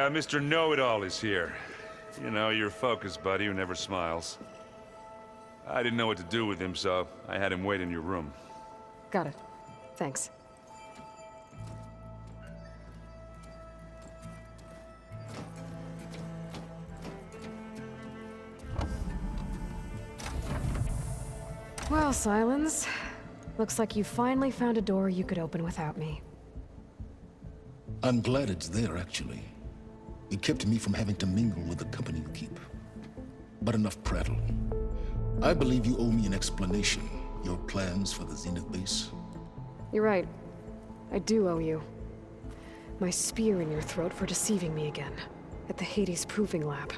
Mr. Know-It-All is here. You know, your focus buddy who never smiles. I didn't know what to do with him, so I had him wait in your room. Got it. Thanks. Well, Silence. Looks like you finally found a door you could open without me. I'm glad it's there, actually. It kept me from having to mingle with the company you keep. But enough prattle. I believe you owe me an explanation. Your plans for the Zenith base? You're right. I do owe you. My spear in your throat for deceiving me again. At the Hades Proving Lab.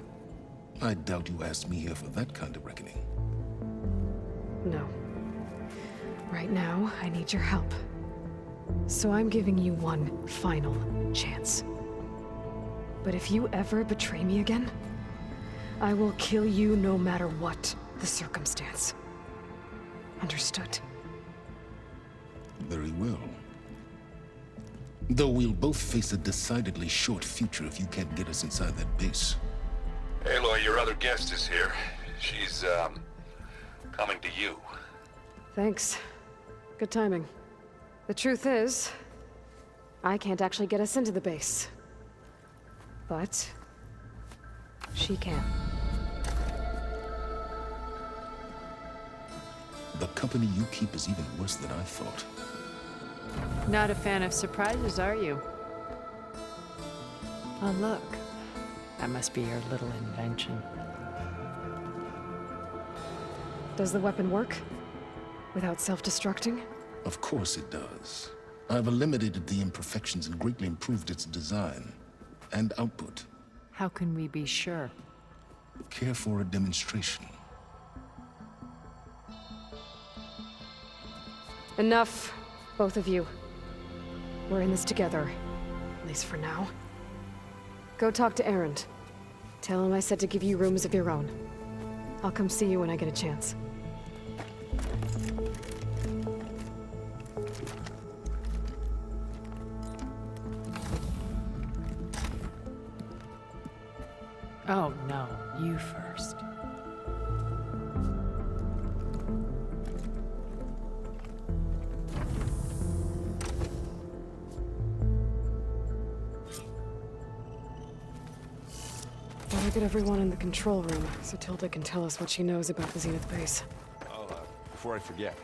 I doubt you asked me here for that kind of reckoning. No. Right now, I need your help. So I'm giving you one final chance. But if you ever betray me again, I will kill you no matter what the circumstance. Understood? Very well. Though we'll both face a decidedly short future if you can't get us inside that base. Aloy, your other guest is here. She's, coming to you. Thanks. Good timing. The truth is, I can't actually get us into the base. But she can. The company you keep is even worse than I thought. Not a fan of surprises, are you? Oh, look. That must be your little invention. Does the weapon work? Without self-destructing? Of course it does. I've eliminated the imperfections and greatly improved its design and output. How can we be sure? Care for a demonstration? Enough, both of you. We're in this together, at least for now. Go talk to Erend. Tell him I said to give you rooms of your own. I'll come see you when I get a chance. Oh, no. You first. Better get everyone in the control room so Tilda can tell us what she knows about the Zenith base. Oh, before I forget,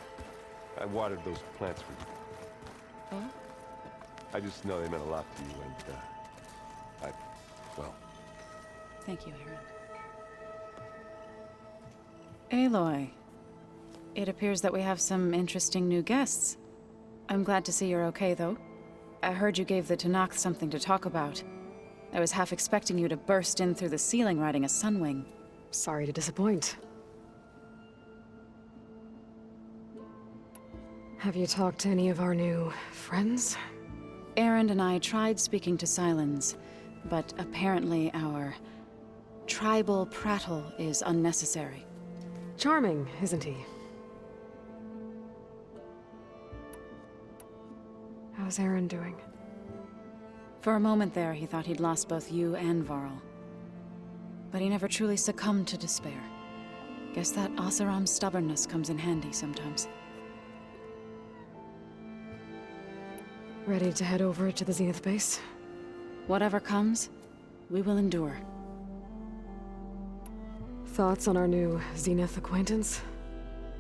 I watered those plants for you. Huh? I just know they meant a lot to you, and, well... Thank you, Aaron. Aloy, it appears that we have some interesting new guests. I'm glad to see you're okay, though. I heard you gave the Tenakth something to talk about. I was half expecting you to burst in through the ceiling riding a sunwing. Sorry to disappoint. Have you talked to any of our new friends? Erend and I tried speaking to Silence, but apparently our tribal prattle is unnecessary. Charming, isn't he? How's Aaron doing? For a moment there, he thought he'd lost both you and Varl. But he never truly succumbed to despair. Guess that Oseram's stubbornness comes in handy sometimes. Ready to head over to the Zenith base? Whatever comes, we will endure. Thoughts on our new Zenith acquaintance?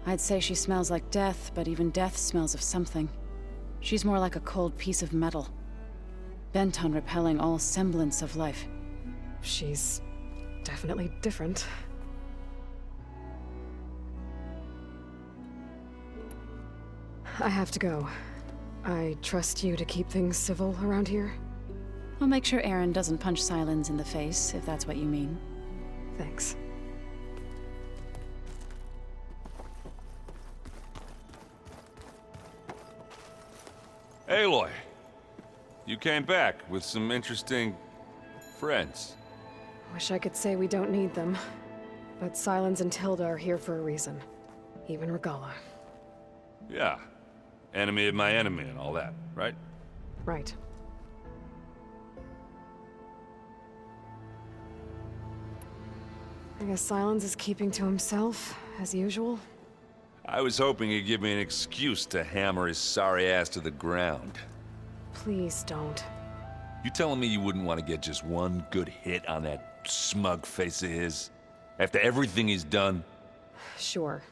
I'd say she smells like death, but even death smells of something. She's more like a cold piece of metal, bent on repelling all semblance of life. She's definitely different. I have to go. I trust you to keep things civil around here? I'll make sure Aaron doesn't punch Silence in the face, if that's what you mean. Thanks. Aloy, you came back with some interesting friends. Wish I could say we don't need them. But Silence and Tilda are here for a reason. Even Regala. Yeah. Enemy of my enemy and all that, right? Right. I guess Silence is keeping to himself, as usual. I was hoping he'd give me an excuse to hammer his sorry ass to the ground. Please don't. You telling me you wouldn't want to get just one good hit on that smug face of his? After everything he's done? Sure.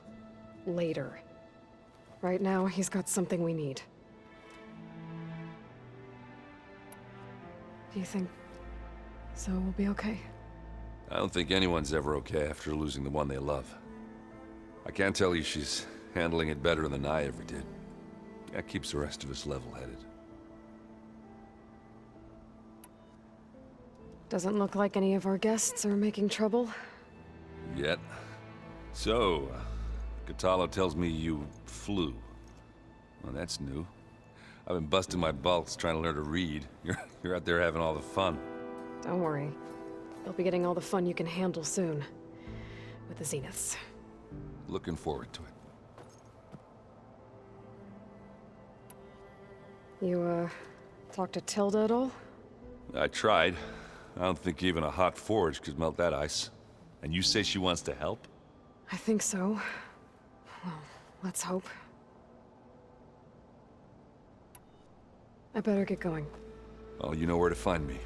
Later. Right now, he's got something we need. Do you think Zoe will be okay? I don't think anyone's ever okay after losing the one they love. I can't tell you she's handling it better than I ever did. That keeps the rest of us level-headed. Doesn't look like any of our guests are making trouble. Yet. So, Katalo tells me you flew. Well, that's new. I've been busting my balls trying to learn to read. You're out there having all the fun. Don't worry. You'll be getting all the fun you can handle soon. With the Zeniths. Looking forward to it. You, talked to Tilda at all? I tried. I don't think even a hot forge could melt that ice. And you say she wants to help? I think so. Well, let's hope. I better get going. Well, you know where to find me.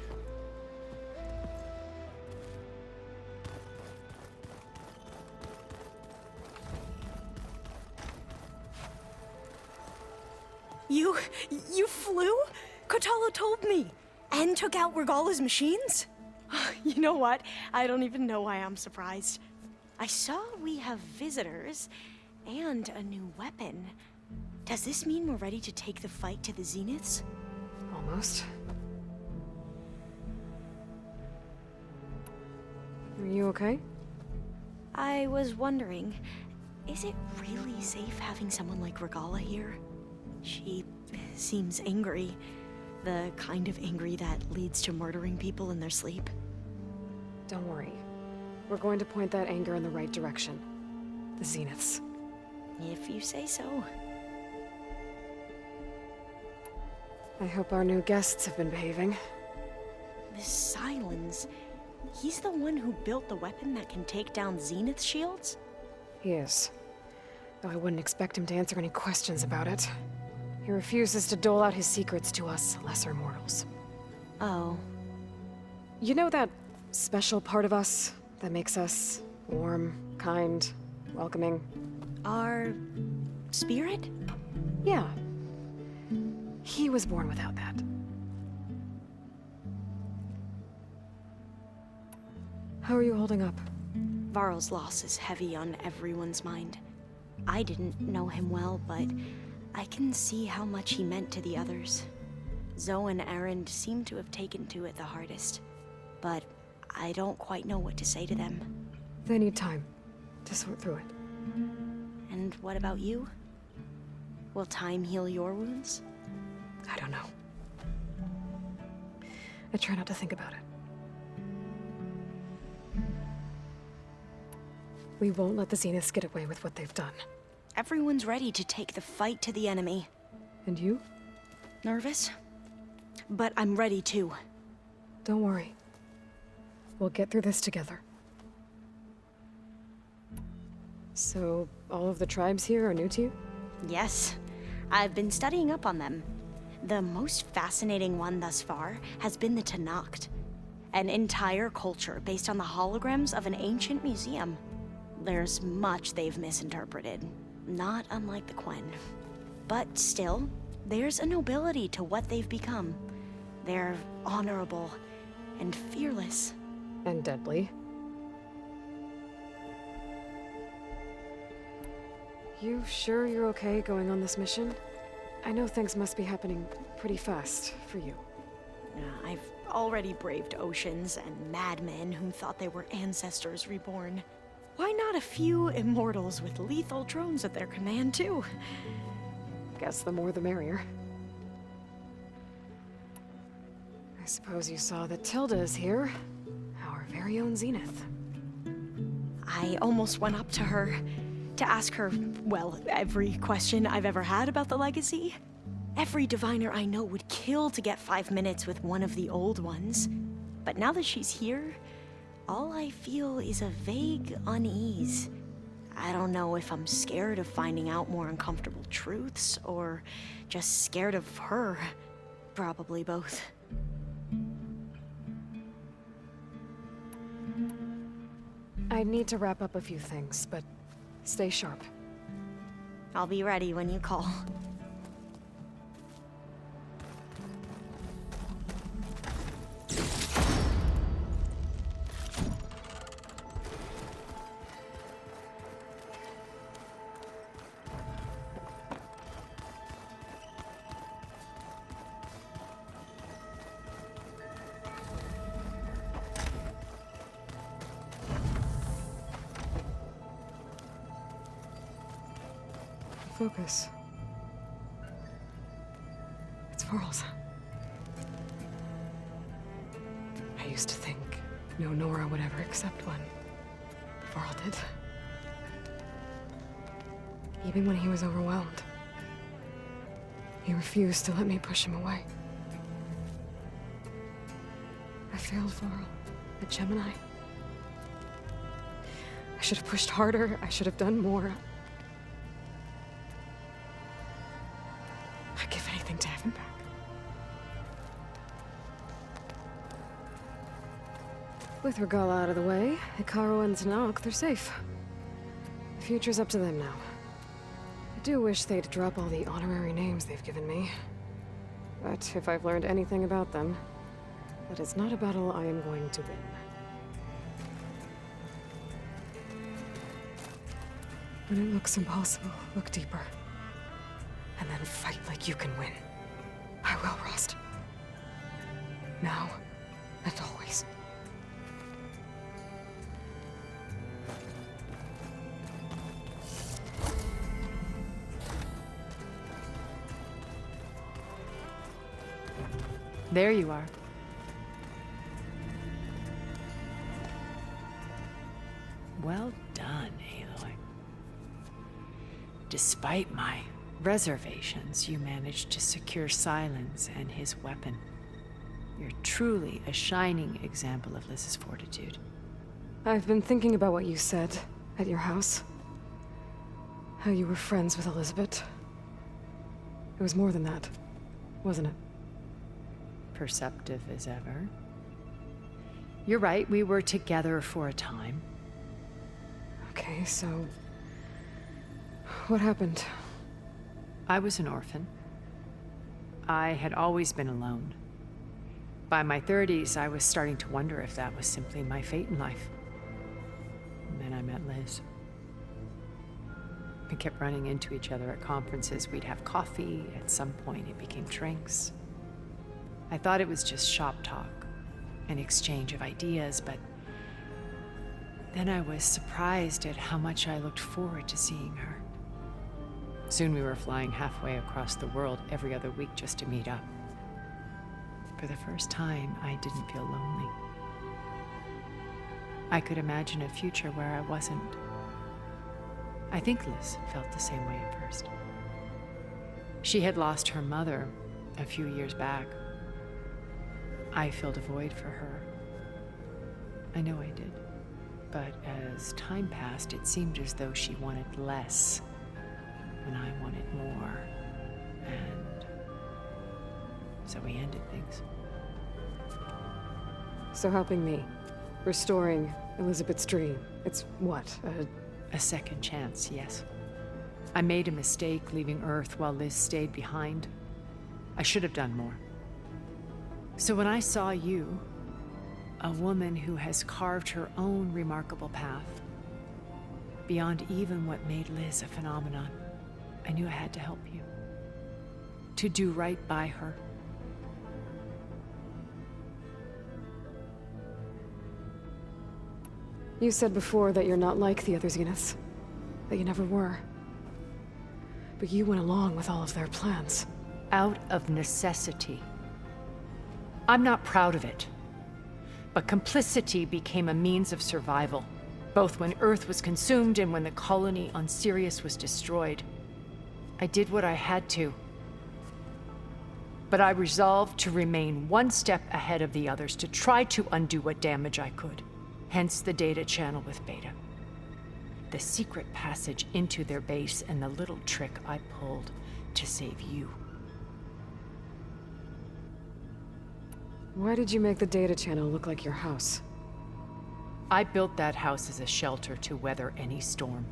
You flew? Kotalo told me. And took out Regala's machines? You know what? I don't even know why I'm surprised. I saw we have visitors and a new weapon. Does this mean we're ready to take the fight to the Zeniths? Almost. Are you okay? I was wondering, is it really safe having someone like Regala here? She seems angry. The kind of angry that leads to murdering people in their sleep. Don't worry. We're going to point that anger in the right direction. The Zeniths. If you say so. I hope our new guests have been behaving. This Silence, he's the one who built the weapon that can take down Zenith shields? He is. Though I wouldn't expect him to answer any questions about it. He refuses to dole out his secrets to us lesser mortals. Oh. You know that special part of us that makes us warm, kind, welcoming? Our spirit? Yeah. He was born without that. How are you holding up? Varl's loss is heavy on everyone's mind. I didn't know him well, but I can see how much he meant to the others. Zoe and Erend seem to have taken to it the hardest, but I don't quite know what to say to them. They need time to sort through it. And what about you? Will time heal your wounds? I don't know. I try not to think about it. We won't let the Zeniths get away with what they've done. Everyone's ready to take the fight to the enemy. And you? Nervous? But I'm ready too. Don't worry. We'll get through this together. So, all of the tribes here are new to you? Yes. I've been studying up on them. The most fascinating one thus far has been the Tanacht. An entire culture based on the holograms of an ancient museum. There's much they've misinterpreted. Not unlike the Quen. But still, there's a nobility to what they've become. They're honorable and fearless. And deadly. You sure you're okay going on this mission? I know things must be happening pretty fast for you. I've already braved oceans and madmen who thought they were ancestors reborn. Why not a few immortals with lethal drones at their command, too? Guess the more the merrier. I suppose you saw that Tilda is here. Our very own Zenith. I almost went up to her to ask her, well, every question I've ever had about the legacy. Every diviner I know would kill to get 5 minutes with one of the old ones. But now that she's here, all I feel is a vague unease. I don't know if I'm scared of finding out more uncomfortable truths, or just scared of her. Probably both. I need to wrap up a few things, but stay sharp. I'll be ready when you call. Focus. It's Varl's. I used to think no Nora would ever accept one. Varl did. Even when he was overwhelmed. He refused to let me push him away. I failed Varl at Gemini. I should have pushed harder. I should have done more. I'd give anything to have him back. With Regala out of the way, Hikaru and Tanakh, they're safe. The future's up to them now. I do wish they'd drop all the honorary names they've given me. But if I've learned anything about them, that it's not a battle I am going to win. When it looks impossible, look deeper. And then fight like you can win. I will, Rost. Now and always. There you are. Well done, Aloy. Despite my reservations, you managed to secure Silence and his weapon. You're truly a shining example of Liz's fortitude. I've been thinking about what you said at your house. How you were friends with Elizabeth. It was more than that, wasn't it? Perceptive as ever. You're right, we were together for a time. Okay, so... what happened? I was an orphan. I had always been alone. By my 30s, I was starting to wonder if that was simply my fate in life. And then I met Liz. We kept running into each other at conferences. We'd have coffee. At some point, it became drinks. I thought it was just shop talk, an exchange of ideas, but then I was surprised at how much I looked forward to seeing her. Soon we were flying halfway across the world every other week just to meet up. For the first time, I didn't feel lonely. I could imagine a future where I wasn't. I think Liz felt the same way at first. She had lost her mother a few years back. I filled a void for her. I know I did. But as time passed, it seemed as though she wanted less when I wanted more. And so we ended things. So helping me. Restoring Elizabeth's dream. It's what? A second chance, yes. I made a mistake leaving Earth while Liz stayed behind. I should have done more. So when I saw you, a woman who has carved her own remarkable path, beyond even what made Liz a phenomenon, I knew I had to help you. To do right by her. You said before that you're not like the other Zeniths. That you never were. But you went along with all of their plans. Out of necessity. I'm not proud of it. But complicity became a means of survival, both when Earth was consumed and when the colony on Sirius was destroyed. I did what I had to. But I resolved to remain one step ahead of the others, to try to undo what damage I could. Hence the data channel with Beta. The secret passage into their base and the little trick I pulled to save you. Why did you make the data channel look like your house? I built that house as a shelter to weather any storm.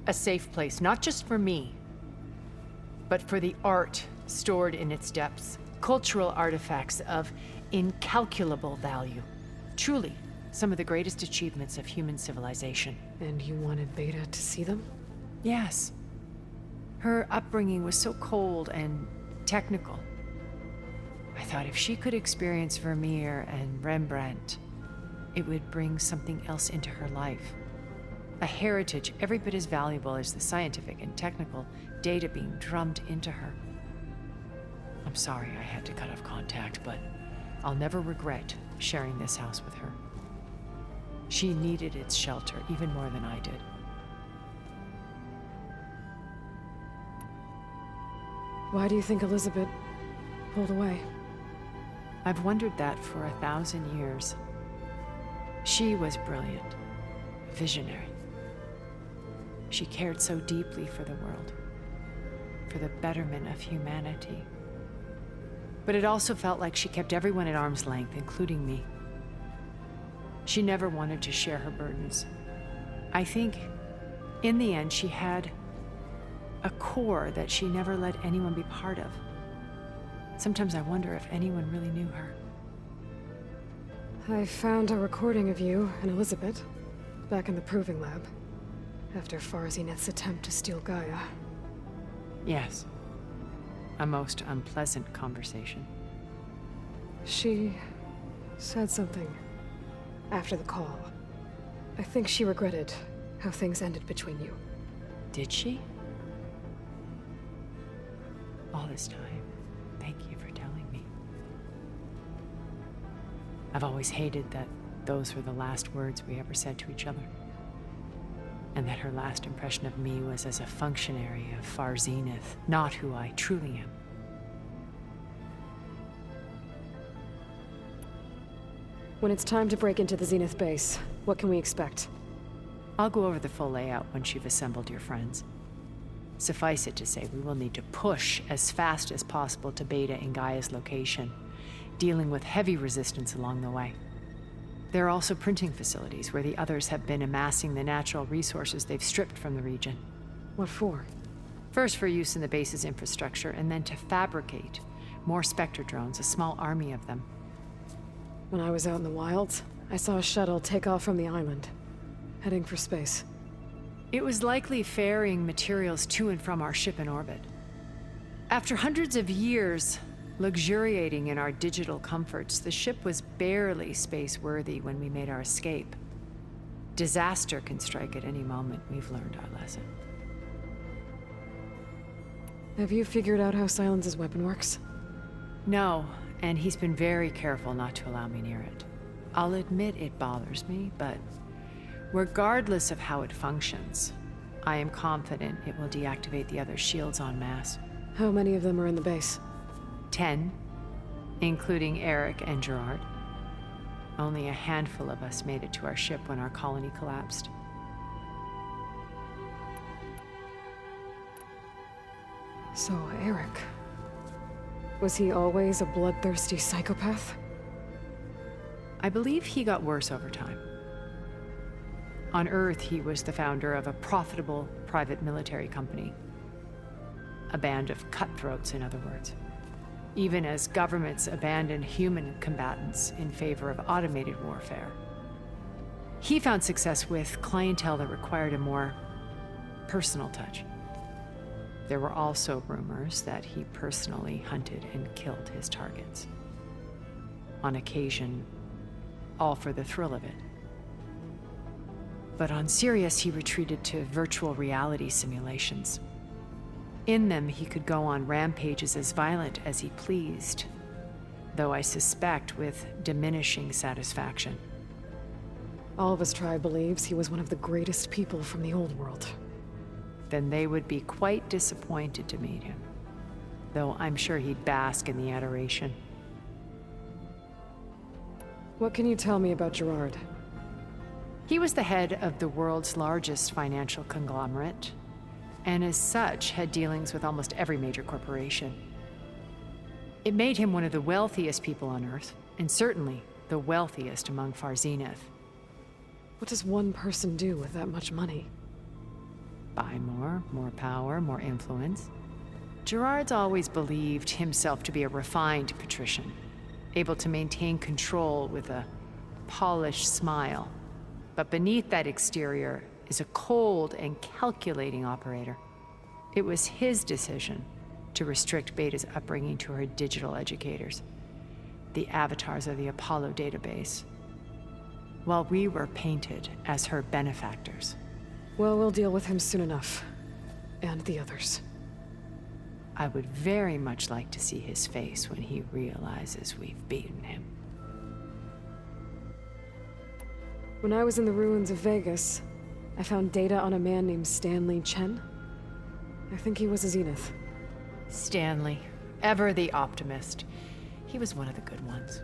A safe place, not just for me, but for the art stored in its depths. Cultural artifacts of incalculable value. Truly, some of the greatest achievements of human civilization. And you wanted Beta to see them? Yes. Her upbringing was so cold and technical. I thought if she could experience Vermeer and Rembrandt, it would bring something else into her life. A heritage every bit as valuable as the scientific and technical data being drummed into her. I'm sorry I had to cut off contact, but I'll never regret sharing this house with her. She needed its shelter even more than I did. Why do you think Elizabeth pulled away? I've wondered that for 1,000 years. She was brilliant, visionary. She cared so deeply for the world, for the betterment of humanity. But it also felt like she kept everyone at arm's length, including me. She never wanted to share her burdens. I think, in the end, she had a core that she never let anyone be part of. Sometimes I wonder if anyone really knew her. I found a recording of you and Elizabeth back in the proving lab after Far Zenith's attempt to steal Gaia. Yes. A most unpleasant conversation. She said something after the call. I think she regretted how things ended between you. Did she? All this time, thank you for telling me. I've always hated that those were the last words we ever said to each other. And that her last impression of me was as a functionary of Far Zenith, not who I truly am. When it's time to break into the Zenith base, what can we expect? I'll go over the full layout once you've assembled your friends. Suffice it to say, we will need to push as fast as possible to Beta and Gaia's location, dealing with heavy resistance along the way. There are also printing facilities where the others have been amassing the natural resources they've stripped from the region. What for? First for use in the base's infrastructure, and then to fabricate more Spectre drones, a small army of them. When I was out in the wilds, I saw a shuttle take off from the island, heading for space. It was likely ferrying materials to and from our ship in orbit. After hundreds of years luxuriating in our digital comforts, the ship was barely space-worthy when we made our escape. Disaster can strike at any moment. We've learned our lesson. Have you figured out how Silence's weapon works? No, and he's been very careful not to allow me near it. I'll admit it bothers me, but regardless of how it functions, I am confident it will deactivate the other shields en masse. How many of them are in the base? 10, including Eric and Gerard. Only a handful of us made it to our ship when our colony collapsed. So, Eric. Was he always a bloodthirsty psychopath? I believe he got worse over time. On Earth, he was the founder of a profitable private military company. A band of cutthroats, in other words. Even as governments abandoned human combatants in favor of automated warfare. He found success with clientele that required a more personal touch. There were also rumors that he personally hunted and killed his targets. On occasion, all for the thrill of it. But on Sirius, he retreated to virtual reality simulations. In them, he could go on rampages as violent as he pleased, though I suspect with diminishing satisfaction. All of his tribe believes he was one of the greatest people from the old world. Then they would be quite disappointed to meet him, though I'm sure he'd bask in the adoration. What can you tell me about Gerard? He was the head of the world's largest financial conglomerate, and as such had dealings with almost every major corporation. It made him one of the wealthiest people on Earth, and certainly the wealthiest among Far Zenith. What does one person do with that much money? Buy more power, more influence. Gerard's always believed himself to be a refined patrician, able to maintain control with a polished smile. But beneath that exterior is a cold and calculating operator. It was his decision to restrict Beta's upbringing to her digital educators, the avatars of the Apollo database, while we were painted as her benefactors. Well, we'll deal with him soon enough. And the others. I would very much like to see his face when he realizes we've beaten him. When I was in the ruins of Vegas, I found data on a man named Stanley Chen. I think he was a Zenith. Stanley, ever the optimist. He was one of the good ones.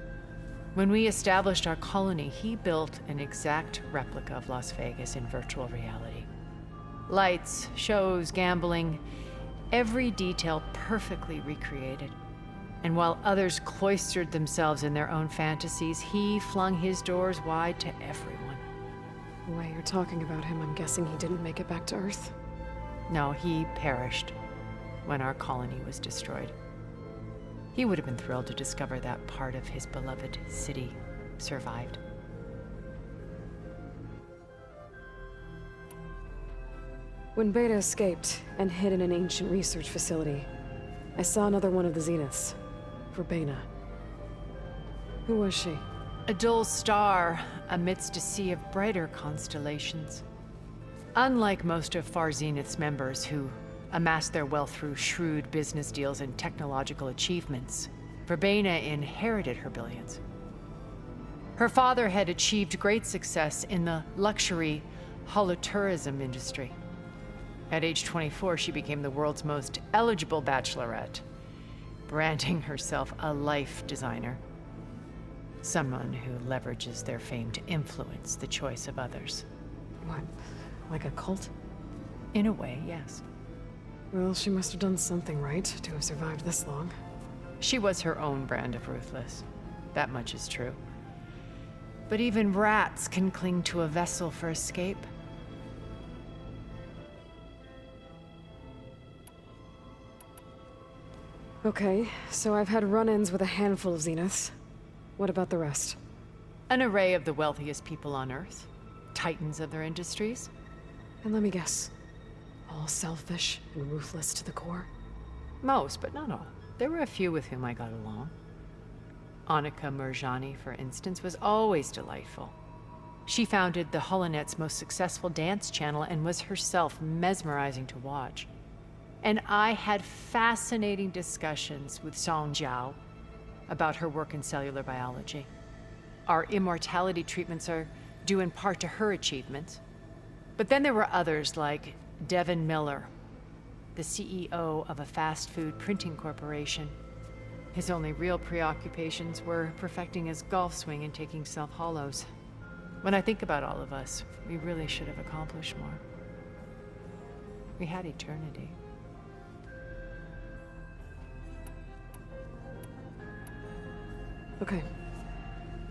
When we established our colony, he built an exact replica of Las Vegas in virtual reality. Lights, shows, gambling, every detail perfectly recreated. And while others cloistered themselves in their own fantasies, he flung his doors wide to everyone. The way you're talking about him, I'm guessing he didn't make it back to Earth. No, he perished when our colony was destroyed. He would have been thrilled to discover that part of his beloved city survived. When Beta escaped and hid in an ancient research facility, I saw another one of the Zeniths, Verbena. Who was she? A dull star amidst a sea of brighter constellations. Unlike most of Far Zenith's members who amassed their wealth through shrewd business deals and technological achievements, Verbena inherited her billions. Her father had achieved great success in the luxury holotourism industry. At age 24, she became the world's most eligible bachelorette, branding herself a life designer. Someone who leverages their fame to influence the choice of others. What, like a cult? In a way, yes. Well, she must have done something right to have survived this long. She was her own brand of ruthless. That much is true. But even rats can cling to a vessel for escape. Okay, so I've had run-ins with a handful of Zeniths. What about the rest? An array of the wealthiest people on Earth. Titans of their industries. And let me guess. All selfish and ruthless to the core? Most, but not all. There were a few with whom I got along. Annika Murjani, for instance, was always delightful. She founded the HoloNet's most successful dance channel and was herself mesmerizing to watch. And I had fascinating discussions with Song Jiao about her work in cellular biology. Our immortality treatments are due in part to her achievements. But then there were others like Devin Miller, the CEO of a fast food printing corporation. His only real preoccupations were perfecting his golf swing and taking self-hollows. When I think about all of us, we really should have accomplished more. We had eternity. Okay.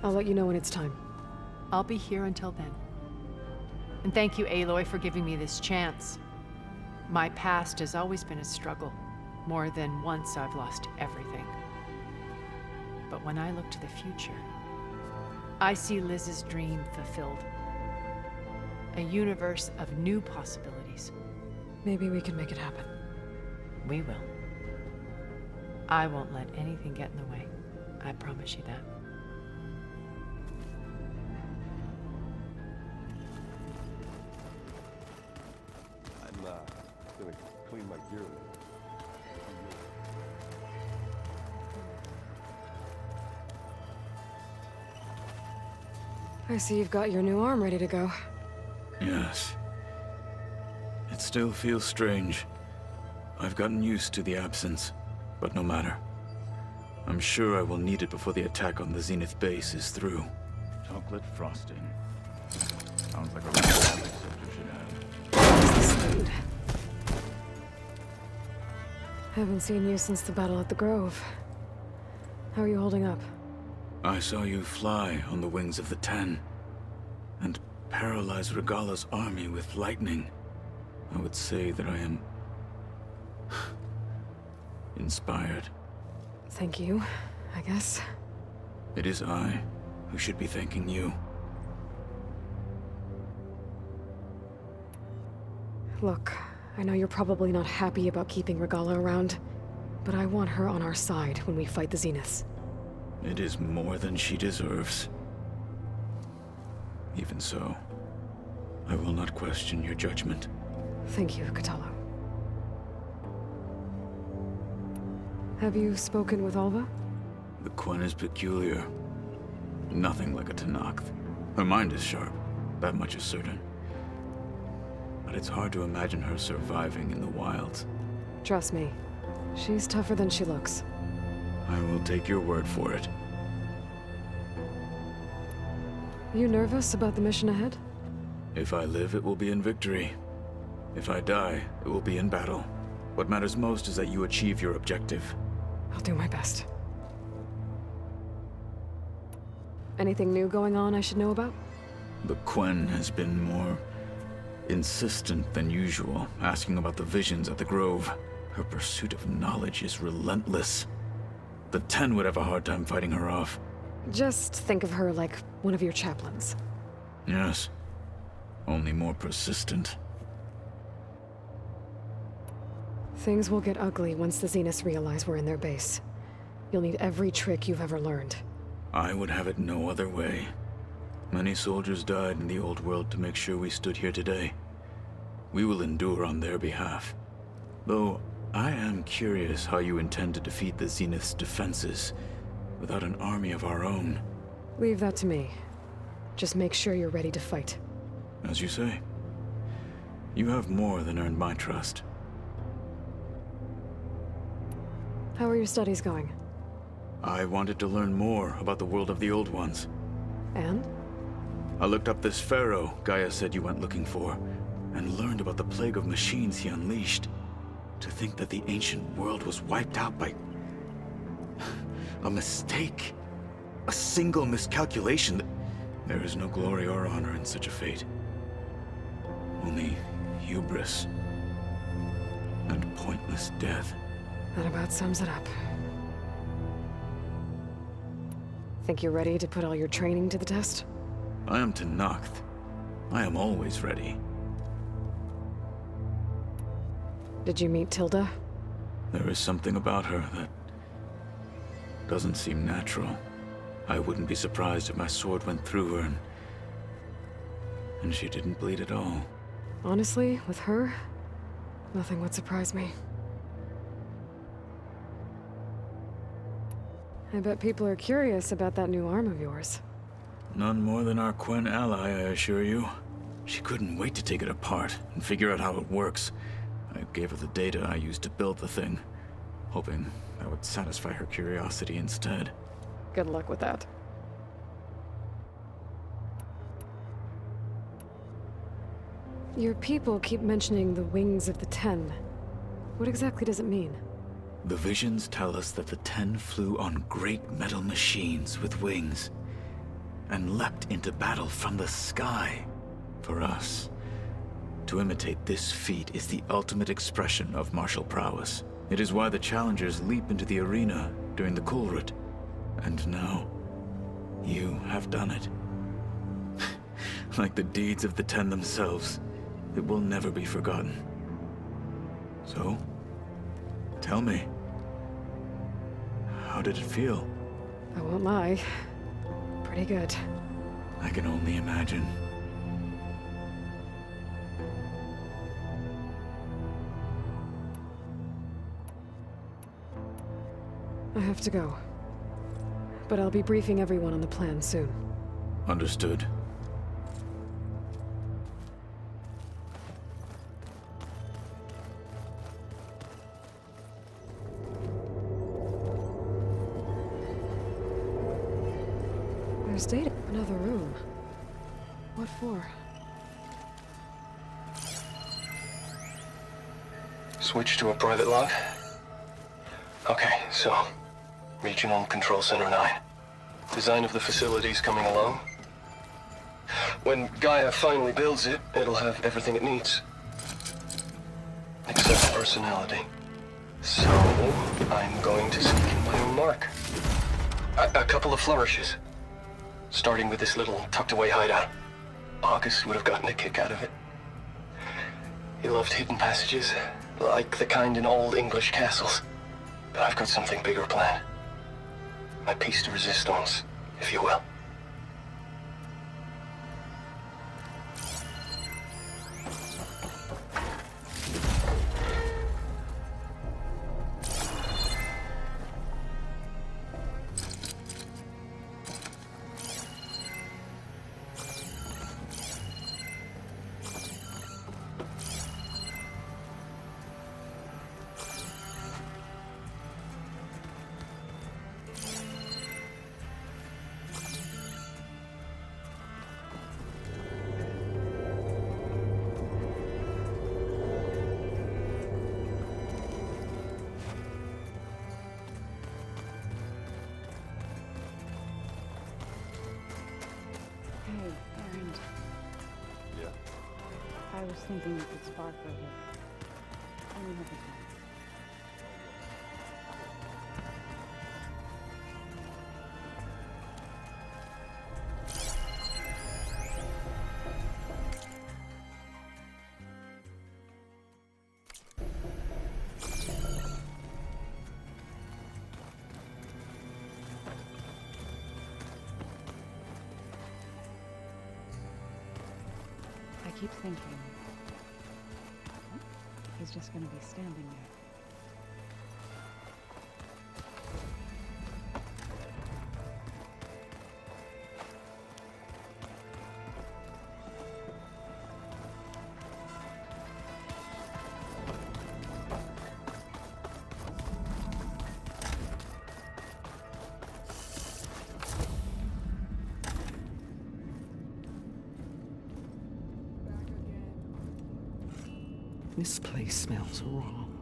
I'll let you know when it's time. I'll be here until then. And thank you, Aloy, for giving me this chance. My past has always been a struggle. More than once I've lost everything. But when I look to the future, I see Liz's dream fulfilled. A universe of new possibilities. Maybe we can make it happen. We will. I won't let anything get in the way. I promise you that. I'm gonna clean my gear a little. I see you've got your new arm ready to go. Yes. It still feels strange. I've gotten used to the absence, but no matter. I'm sure I will need it before the attack on the Zenith base is through. Chocolate frosting. Sounds like a really family soldier should have. Where's this food? Haven't seen you since the battle at the Grove. How are you holding up? I saw you fly on the wings of the Ten, and paralyze Regala's army with lightning. I would say that I am inspired. Thank you, I guess. It is I who should be thanking you. Look, I know you're probably not happy about keeping Regala around, but I want her on our side when we fight the Zeniths. It is more than she deserves. Even so, I will not question your judgment. Thank you, Katalo. Have you spoken with Alva? The Quen is peculiar. Nothing like a Tenakth. Her mind is sharp, that much is certain. But it's hard to imagine her surviving in the wilds. Trust me, she's tougher than she looks. I will take your word for it. You nervous about the mission ahead? If I live, it will be in victory. If I die, it will be in battle. What matters most is that you achieve your objective. I'll do my best. Anything new going on I should know about? The Quen has been more insistent than usual, asking about the visions at the Grove. Her pursuit of knowledge is relentless. The Ten would have a hard time fighting her off. Just think of her like one of your chaplains. Yes, only more persistent. Things will get ugly once the Zeniths realize we're in their base. You'll need every trick you've ever learned. I would have it no other way. Many soldiers died in the old world to make sure we stood here today. We will endure on their behalf. Though, I am curious how you intend to defeat the Zenith's defenses without an army of our own. Leave that to me. Just make sure you're ready to fight. As you say. You have more than earned my trust. How are your studies going? I wanted to learn more about the world of the Old Ones. And? I looked up this pharaoh Gaia said you went looking for, and learned about the plague of machines he unleashed. To think that the ancient world was wiped out by a mistake. A single miscalculation. There is no glory or honor in such a fate. Only hubris and pointless death. That about sums it up. Think you're ready to put all your training to the test? I am Tenakth. I am always ready. Did you meet Tilda? There is something about her that doesn't seem natural. I wouldn't be surprised if my sword went through her and she didn't bleed at all. Honestly, with her, nothing would surprise me. I bet people are curious about that new arm of yours. None more than our Quen ally, I assure you. She couldn't wait to take it apart and figure out how it works. I gave her the data I used to build the thing, hoping that would satisfy her curiosity instead. Good luck with that. Your people keep mentioning the wings of the Ten. What exactly does it mean? The visions tell us that the Ten flew on great metal machines with wings, and leapt into battle from the sky. For us, to imitate this feat is the ultimate expression of martial prowess. It is why the challengers leap into the arena during the Kulrut. And now, you have done it. Like the deeds of the Ten themselves, it will never be forgotten. So, tell me, how did it feel? I won't lie. Pretty good. I can only imagine. I have to go. But I'll be briefing everyone on the plan soon. Understood. There's data. Another room. What for? Switch to a private log? Okay, so... Regional Control Center 9. Design of the facility's coming along. When Gaia finally builds it, it'll have everything it needs. Except personality. So, I'm going to sneak in my own mark. A couple of flourishes. Starting with this little tucked-away hideout. August would have gotten a kick out of it. He loved hidden passages, like the kind in old English castles. But I've got something bigger planned. My piece de resistance, if you will. I was thinking you could spark for a bit. Only have the time. I keep thinking he's just gonna be standing there. This place smells wrong.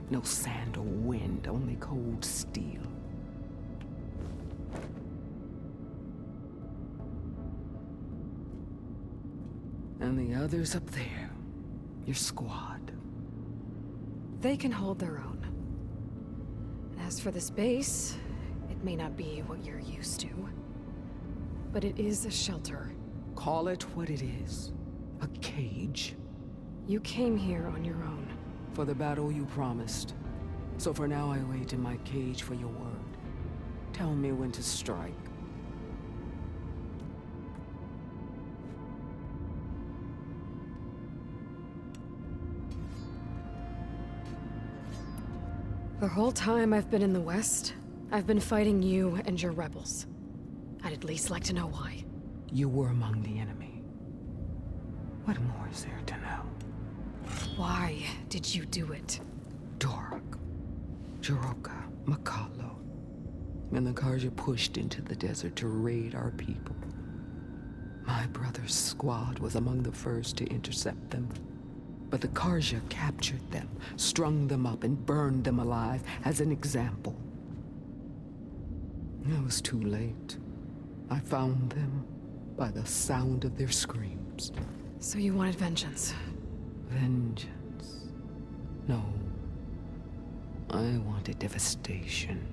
No sand or wind, only cold steel. And the others up there, your squad. They can hold their own. And as for this base, it may not be what you're used to, but it is a shelter. Call it what it is. A cage. You came here on your own. For the battle you promised. So for now I wait in my cage for your word. Tell me when to strike. The whole time I've been in the West, I've been fighting you and your rebels. I'd at least like to know why. You were among the enemy. What more is there to know? Why did you do it? Dork, Jiroka, Makalo, and the Karja pushed into the desert to raid our people. My brother's squad was among the first to intercept them. But the Karja captured them, strung them up, and burned them alive as an example. It was too late. I found them by the sound of their screams. So you wanted vengeance? Vengeance? No. I wanted devastation.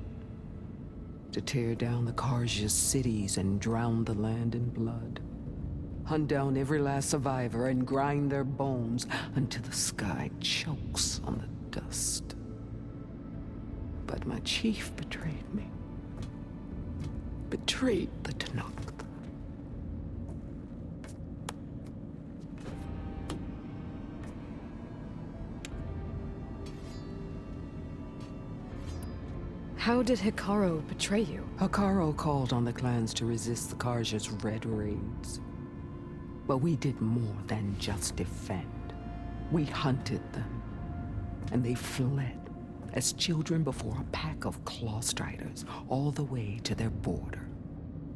To tear down the Karja's cities and drown the land in blood. Hunt down every last survivor and grind their bones until the sky chokes on the dust. But my chief betrayed me. Betrayed the Tanakh. How did Hikaru betray you? Hikaru called on the clans to resist the Karja's red raids. But we did more than just defend. We hunted them. And they fled, as children before a pack of claw striders, all the way to their border.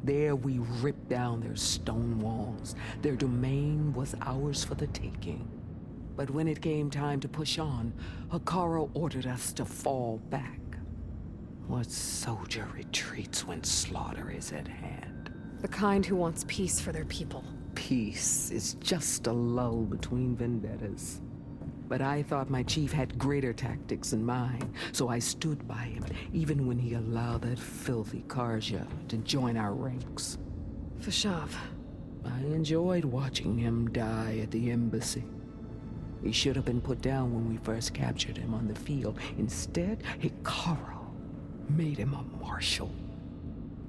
There we ripped down their stone walls. Their domain was ours for the taking. But when it came time to push on, Hikaru ordered us to fall back. What soldier retreats when slaughter is at hand? The kind who wants peace for their people. Peace is just a lull between vendettas. But I thought my chief had greater tactics in mind, so I stood by him, even when he allowed that filthy Karja to join our ranks. Fashav. I enjoyed watching him die at the embassy. He should have been put down when we first captured him on the field. Instead, Hikaru made him a marshal.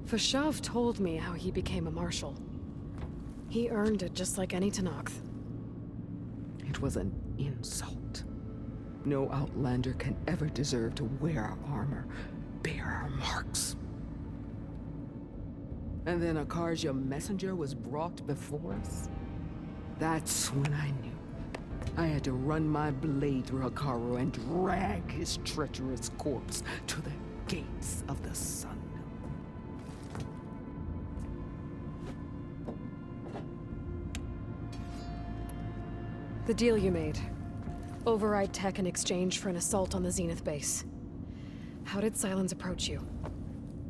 Fashav told me how he became a marshal. He earned it just like any Tenakth. It was an insult. No Outlander can ever deserve to wear our armor, bear our marks. And then a Karja messenger was brought before us? That's when I knew. I had to run my blade through Hikaru and drag his treacherous corpse to the gates of the sun. The deal you made. Override tech in exchange for an assault on the Zenith base. How did Silence approach you?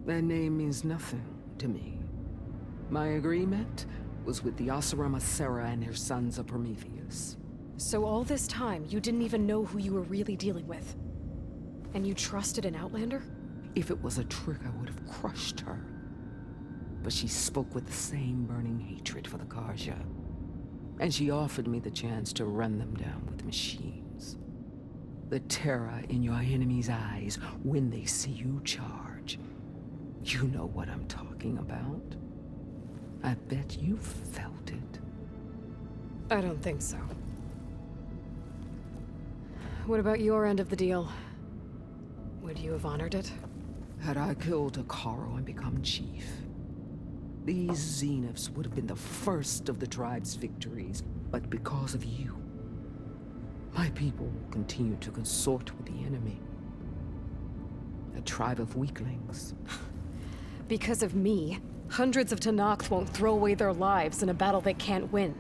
That name means nothing to me. My agreement was with the Oseram Sera and their sons of Prometheus. So all this time, you didn't even know who you were really dealing with? And you trusted an Outlander? If it was a trick, I would have crushed her. But she spoke with the same burning hatred for the Karja. And she offered me the chance to run them down with machines. The terror in your enemy's eyes when they see you charge. You know what I'm talking about. I bet you felt it. I don't think so. What about your end of the deal? Would you have honored it? Had I killed Hikaru and become chief, these Zeniths would have been the first of the tribe's victories, but because of you, my people will continue to consort with the enemy. A tribe of weaklings. Because of me, hundreds of Tenakth won't throw away their lives in a battle they can't win.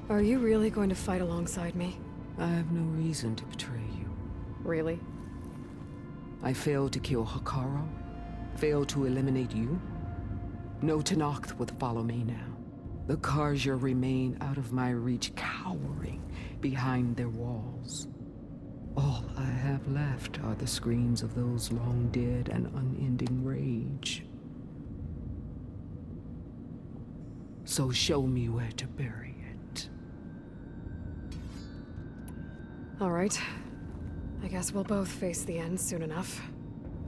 Are you really going to fight alongside me? I have no reason to betray you. Really? I failed to kill Hikaru, failed to eliminate you. No Tenakth would follow me now. The Karja remain out of my reach, cowering behind their walls. All I have left are the screams of those long dead and unending rage. So show me where to bury it. All right. I guess we'll both face the end soon enough.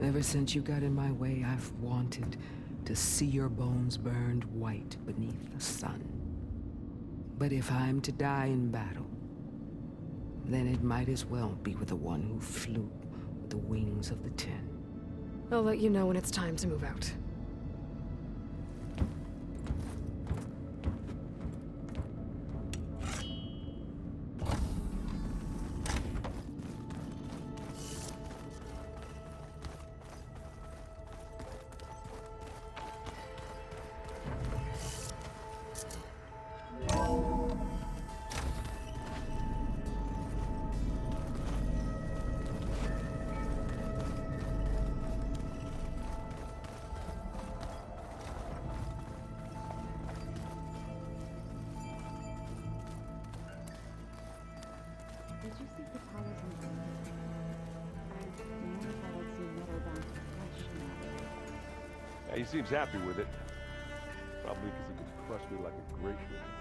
Ever since you got in my way, I've wanted to see your bones burned white beneath the sun. But if I'm to die in battle, then it might as well be with the one who flew with the wings of the Ten. I'll let you know when it's time to move out. Did you see the towers in the I never thought I'd see metal bound to flesh now. Yeah, he seems happy with it. Probably because he can crush me like a grapefruit.